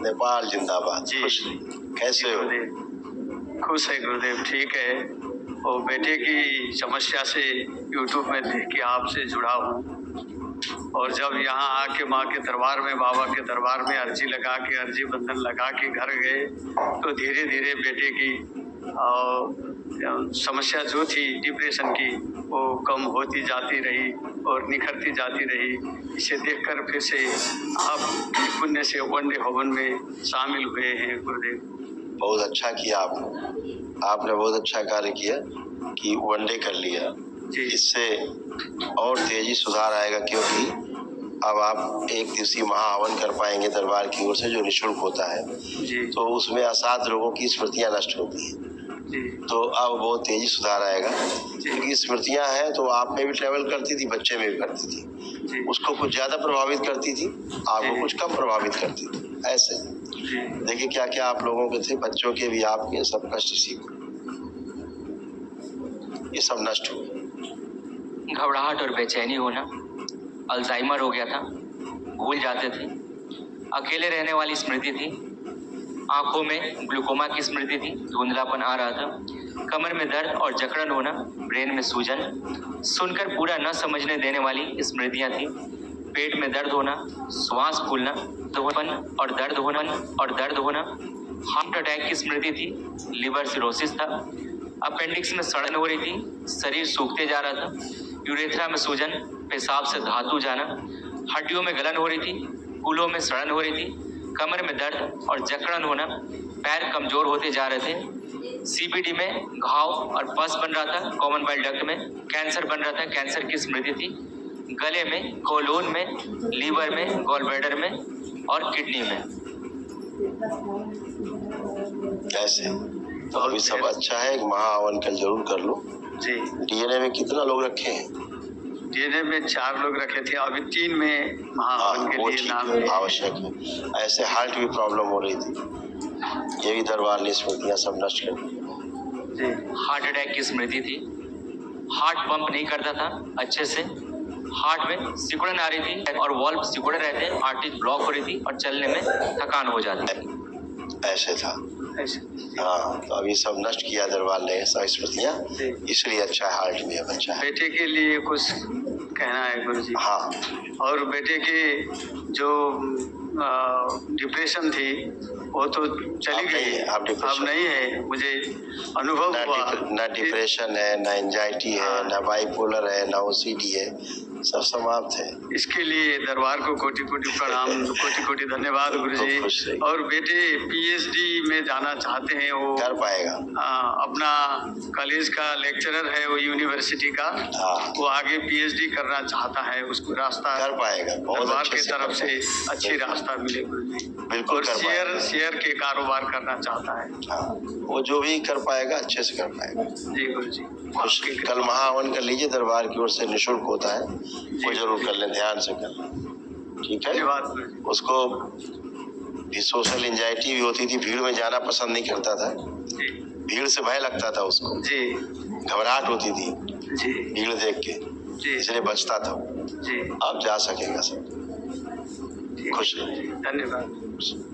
नेपाल जिंदाबाद। जी। खुश कैसे हो? खुश है गुरुदेव, ठीक है। और बेटे की समस्या से यूट्यूब में देख के आपसे जुड़ा हूँ, और जब यहाँ आके माँ के दरबार में, बाबा के दरबार में अर्जी लगा के, अर्जी बंधन लगा के घर गए, तो धीरे धीरे बेटे की समस्या जो थी डिप्रेशन की, वो कम होती जाती रही और निखरती जाती रही। इसे देखकर फिर से आप पुण्य से वनडे हवन में शामिल हुए हैं गुरुदेव। बहुत अच्छा किया आपने बहुत अच्छा कार्य किया कि वनडे कर लिया। इससे और तेजी सुधार आएगा, क्योंकि अब आप एक दिवसीय महाहवन कर पाएंगे दरबार की ओर से, जो निःशुल्क होता है। तो उसमें असाध्य लोगों की स्मृतियां नष्ट होती हैं, तो अब बहुत तेजी सुधार आएगा। क्योंकि स्मृतियां हैं तो आप में भी ट्रेवल करती थी, बच्चे में भी करती थी। उसको कुछ ज्यादा प्रभावित करती थी, आपको कुछ कम प्रभावित करती थी। ऐसे देखिए क्या क्या आप लोगों के थे, बच्चों के भी, आपके सब कष्ट इसी को, ये सब नष्ट हो। घबराहट और बेचैनी होना, अल्जाइमर हो गया था, भूल जाते थे, अकेले रहने वाली स्मृति थी, आंखों में ग्लूकोमा की स्मृति थी, धुंधलापन आ रहा था, कमर में दर्द और जकड़न होना, ब्रेन में सूजन, सुनकर पूरा न समझने देने वाली स्मृतियां थी, पेट में दर्द होना, श्वास फूलना, दोहरापन और दर्द होना, हार्ट अटैक की स्मृति थी, लिवर सिरोसिस था, अपेंडिक्स में सड़न हो रही थी, शरीर सूखते जा रहा था, यूरेथ्रा में सूजन, पेशाब से धातु जाना, हड्डियों में गलन हो रही थी, कूल्हों में सड़न हो रही थी, कमर में दर्द और जकड़न होना, पैर कमजोर होते जा रहे थे, सीबीडी में घाव और पस बन रहा था, कॉमन बाइल डक्ट में कैंसर बन रहा था, कैंसर की स्मृति थी, गले में, कोलोन में, लीवर में, गॉल ब्लैडर में और किडनी में। कैसे? तो अभी सब अच्छा है, एक महाहवन कल जरूर कर लो। डीएनए में कितना लोग रखे हैं? डीएनए में 4 लोग रखे थे, अभी 3 में महाहवन के लिए नाम आवश्यक है। ऐसे हार्ट की प्रॉब्लम हो रही थी, ये भी दरबार ने स्मृतियां सब नष्ट कर दी। हार्ट अटैक की स्मृति थी, हार्ट पंप नहीं करता था अच्छे से, हार्ट में सिकुड़न आ रही थी और वॉल्व सिकुड़े रहते, आर्टरी ब्लॉक हो रही थी और चलने में थकान हो जाती है। ऐसे था। हाँ, तो अभी सब नष्ट किया दरबार ने सब स्मृतियां, इसलिए अच्छा है, हार्ट में अब अच्छा है। बेटे के लिए कुछ कहना है गुरुजी? हाँ, और बेटे की जो डिप्रेशन थी वो तो चली गई, अब नहीं है, मुझे अनुभव हुआ। ना डिप्रेशन है, ना एंजाइटी है, ना बाइपोलर है, ना ओसीडी है, सब समाप्त है। इसके लिए दरबार को कोटि कोटि प्रणाम, कोटि कोटि धन्यवाद गुरुजी। और बेटे पीएचडी में जाना चाहते हैं, वो कर पाएगा। अपना कॉलेज का लेक्चरर है वो यूनिवर्सिटी का, वो आगे पीएचडी करना चाहता है, उसको रास्ता कर पाएगा, दरबार की तरफ से अच्छी रास्ता मिले गुरुजी। बिल्कुल, शेयर के कारोबार करना चाहता है। वो जो भी कर पाएगा अच्छे से कर पाएगा। जी गुरुजी। कल महाहवन कर लीजिए, दरबार की ओर से निःशुल्क होता है, वो जरूर कर लें, ध्यान से कर लें। ठीक है। धन्यवाद। उसको भी सोशल एंजाइटी भी होती थी, भीड़ में जाना पसंद नहीं करता था, भीड़ से भय लगता था उसको, घबराहट होती थी भीड़ देख के, इसलिए बचता था। अब जा सकेगा सब। खुश रहिए। धन्यवाद।